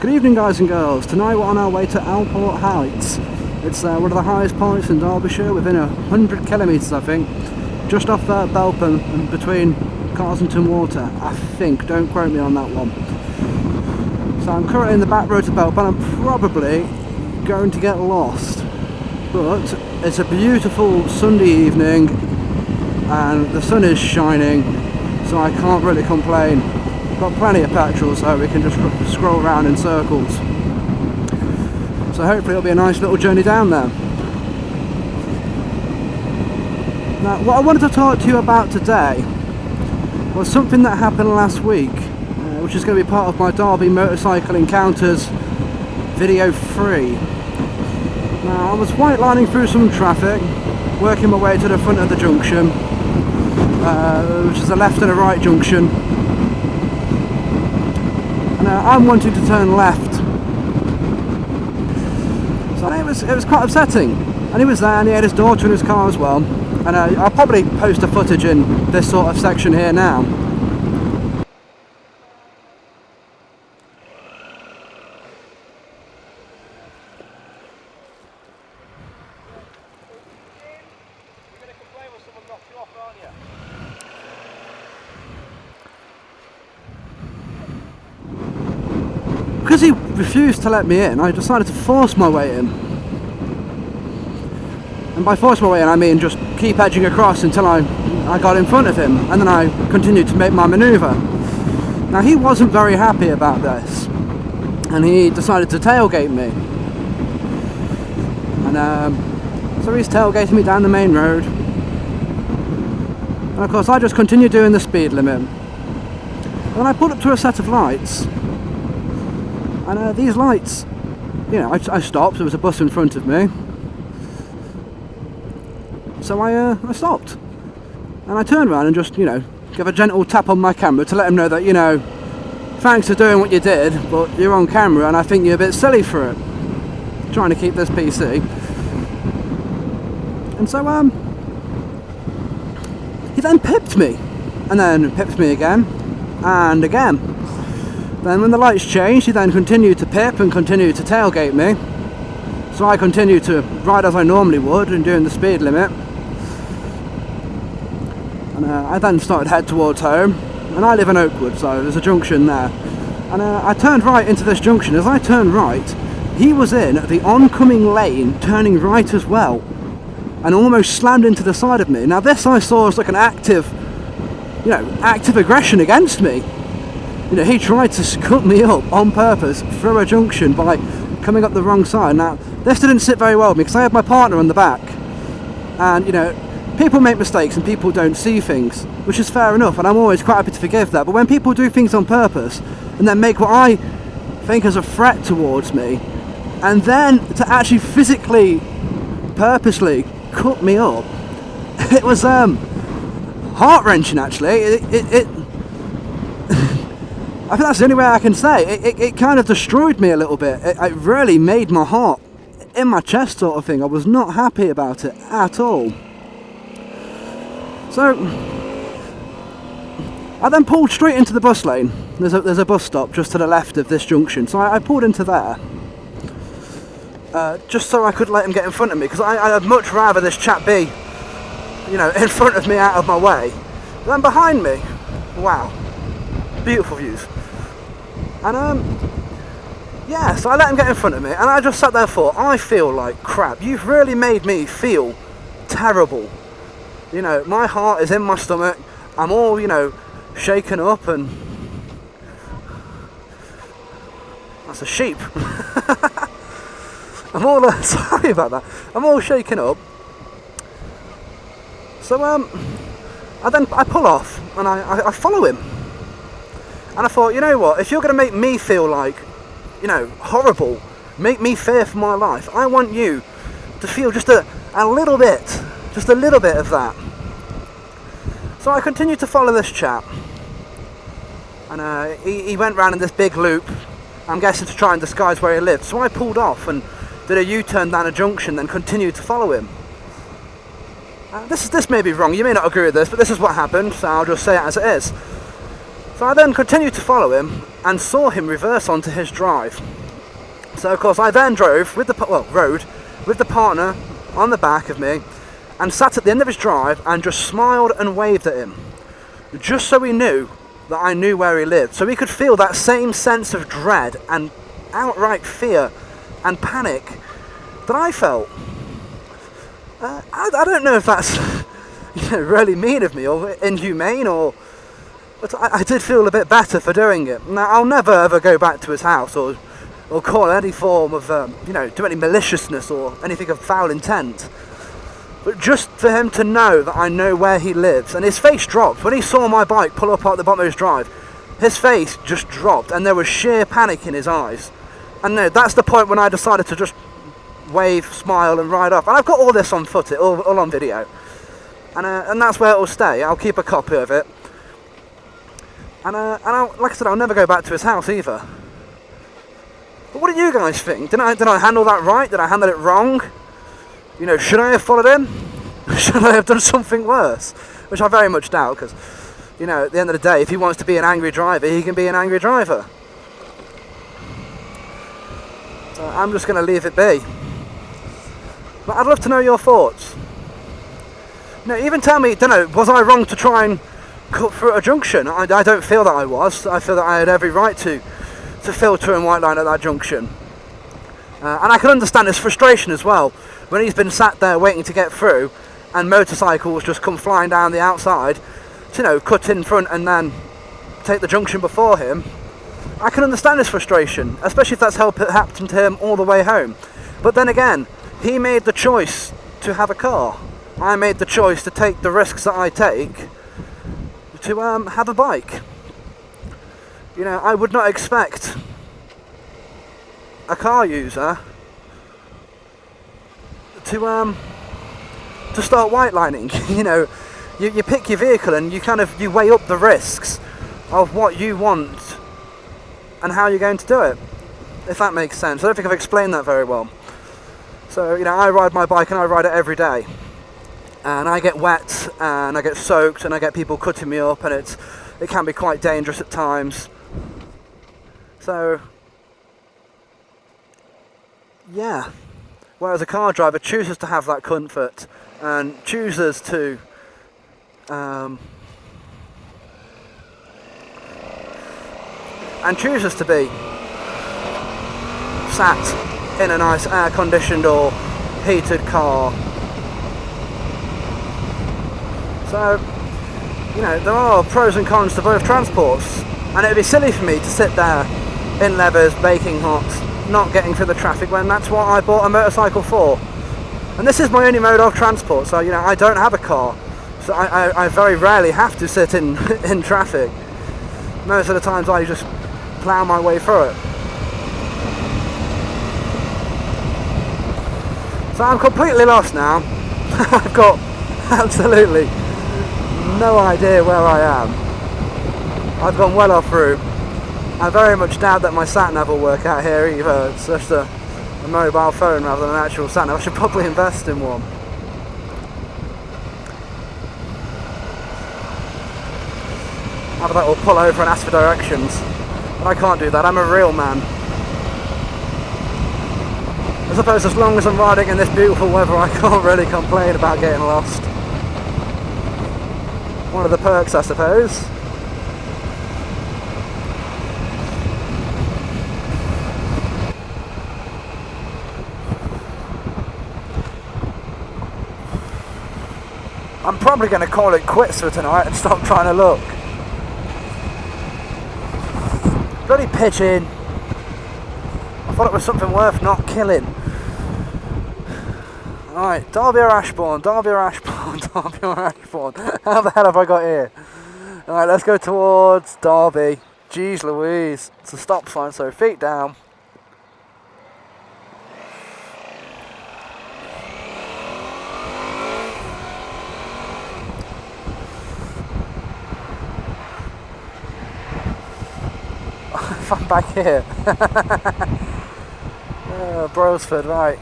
Good evening, guys and girls. Tonight we're on our way to Alport Heights. It's one of the highest points in Derbyshire, within 100 kilometres I think, just off Belpham and between Carsington Water, I think, don't quote me on that one. So I'm currently in the back road to Belpham and I'm probably going to get lost, but it's a beautiful Sunday evening and the sun is shining, so I can't really complain. Got plenty of petrol, so we can just scroll around in circles. So hopefully it'll be a nice little journey down there. Now, what I wanted to talk to you about today was something that happened last week, which is going to be part of my Derby Motorcycle Encounters video 3. Now, I was white lining through some traffic, working my way to the front of the junction, which is a left and a right junction. I'm wanting to turn left, so it was quite upsetting. And he was there, and he had his daughter in his car as well. And I'll probably post the footage in this sort of section here now. Because he refused to let me in, I decided to force my way in. And by force my way in, I mean just keep edging across until I got in front of him, and then I continued to make my manoeuvre. Now, he wasn't very happy about this, and he decided to tailgate me. And so he's tailgating me down the main road. And of course, I just continued doing the speed limit. And then I pulled up to a set of lights. And these lights, you know, I stopped. There was a bus in front of me, so I stopped, and I turned around and just, you know, give a gentle tap on my camera to let him know that, you know, thanks for doing what you did, but you're on camera and I think you're a bit silly for it. Trying to keep this PC. And so he then pipped me, and then pipped me again, and again. Then when the lights changed, he then continued to pip and continued to tailgate me. So I continued to ride as I normally would and doing the speed limit. And I then started to head towards home. And I live in Oakwood, so there's a junction there. And I turned right into this junction. As I turned right, he was in the oncoming lane, turning right as well, and almost slammed into the side of me. Now this I saw as like an active aggression against me. You know, he tried to cut me up on purpose through a junction by coming up the wrong side. Now, this didn't sit very well with me because I had my partner on the back. And, you know, people make mistakes and people don't see things, which is fair enough, and I'm always quite happy to forgive that. But when people do things on purpose and then make what I think is a threat towards me, and then to actually physically, purposely cut me up, it was heart-wrenching, actually. I think that's the only way I can say. It kind of destroyed me a little bit. It really made my heart in my chest sort of thing. I was not happy about it at all. So I then pulled straight into the bus lane. There's a bus stop just to the left of this junction. So I pulled into there. Just so I could let him get in front of me. Because I'd much rather this chap be, you know, in front of me, out of my way, than behind me. Wow. Beautiful views. And yeah, so I let him get in front of me, and I just sat there and thought, I feel like crap. You've really made me feel terrible. You know, my heart is in my stomach. I'm all, you know, shaken up, and that's a sheep. I'm all sorry about that. I'm all shaken up. So I pull off and I follow him. And I thought, you know what, if you're going to make me feel like, you know, horrible, make me fear for my life, I want you to feel just a little bit of that. So I continued to follow this chap. And he went round in this big loop, I'm guessing to try and disguise where he lived. So I pulled off and did a U-turn down a junction, then continued to follow him. This may be wrong, you may not agree with this, but this is what happened, so I'll just say it as it is. So I then continued to follow him and saw him reverse onto his drive. So of course I then drove with rode with the partner on the back of me and sat at the end of his drive and just smiled and waved at him, just so he knew that I knew where he lived, so he could feel that same sense of dread and outright fear and panic that I felt. I don't know if that's really mean of me or inhumane, but I did feel a bit better for doing it. Now I'll never ever go back to his house or call any form of do any maliciousness or anything of foul intent. But just for him to know that I know where he lives, and his face dropped when he saw my bike pull up at the bottom of his drive. His face just dropped, and there was sheer panic in his eyes. And no, that's the point when I decided to just wave, smile, and ride off. And I've got all this on footage, all on video, and that's where it will stay. I'll keep a copy of it, and like I said, I'll never go back to his house either. But what do you guys think? Did I handle that right? Did I handle it wrong? Should I have followed him? Should I have done something worse? Which I very much doubt, because, at the end of the day, if he wants to be an angry driver, he can be an angry driver. So I'm just going to leave it be. But I'd love to know your thoughts. Even tell me, was I wrong to try and cut through a junction? I don't feel that I was. I feel that I had every right to filter and white line at that junction. And I can understand his frustration as well, when he's been sat there waiting to get through and motorcycles just come flying down the outside to, cut in front and then take the junction before him. I can understand his frustration, especially if that's happened to him all the way home. But then again, he made the choice to have a car. I made the choice to take the risks that I take to have a bike. I would not expect a car user to start white lining. You pick your vehicle and you weigh up the risks of what you want and how you're going to do it, if that makes sense. I don't think I've explained that very well. So I ride my bike and I ride it every day, and I get wet and I get soaked and I get people cutting me up, and it can be quite dangerous at times. So yeah, whereas a car driver chooses to have that comfort and chooses to be sat in a nice air-conditioned or heated car. So, there are pros and cons to both transports, and it would be silly for me to sit there in levers, baking hot, not getting through the traffic, when that's what I bought a motorcycle for. And this is my only mode of transport, so I don't have a car, so I very rarely have to sit in traffic. Most of the times I just plough my way through it. So I'm completely lost now. I've got absolutely no idea where I am. I've gone well off route. I very much doubt that my sat-nav will work out here either. It's just a mobile phone rather than an actual sat-nav. I should probably invest in one. Either that or pull over and ask for directions. But I can't do that, I'm a real man. I suppose as long as I'm riding in this beautiful weather, I can't really complain about getting lost. One of the perks, I suppose. I'm probably going to call it quits for tonight and stop trying to look. Bloody pitching. I thought it was something worth not killing. Alright, Derby or Ashbourne, Derby or Ashbourne, Derby or Ashbourne. How the hell have I got here? Alright, let's go towards Derby. Jeez Louise. It's a stop sign, so feet down. If I'm back here. Brosford, right.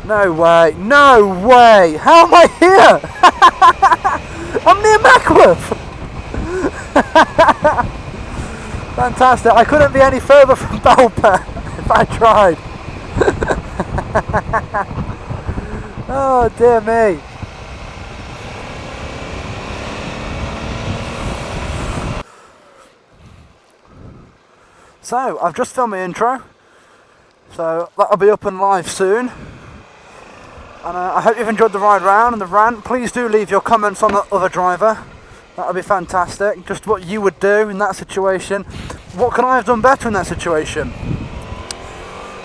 No way, no way! How am I here? I'm near Mackworth! Fantastic, I couldn't be any further from Belper if I tried. Oh dear me. So, I've just filmed my intro, so that'll be up and live soon. And I hope you've enjoyed the ride round and the rant. Please do leave your comments on the other driver. That would be fantastic. Just what you would do in that situation. What can I have done better in that situation?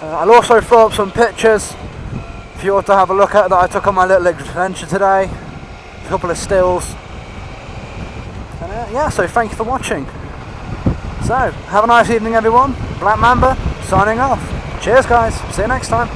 I'll also throw up some pictures for you all to have a look at that I took on my little adventure today. A couple of stills. And yeah, so thank you for watching. So, have a nice evening everyone. Black Mamba, signing off. Cheers guys, see you next time.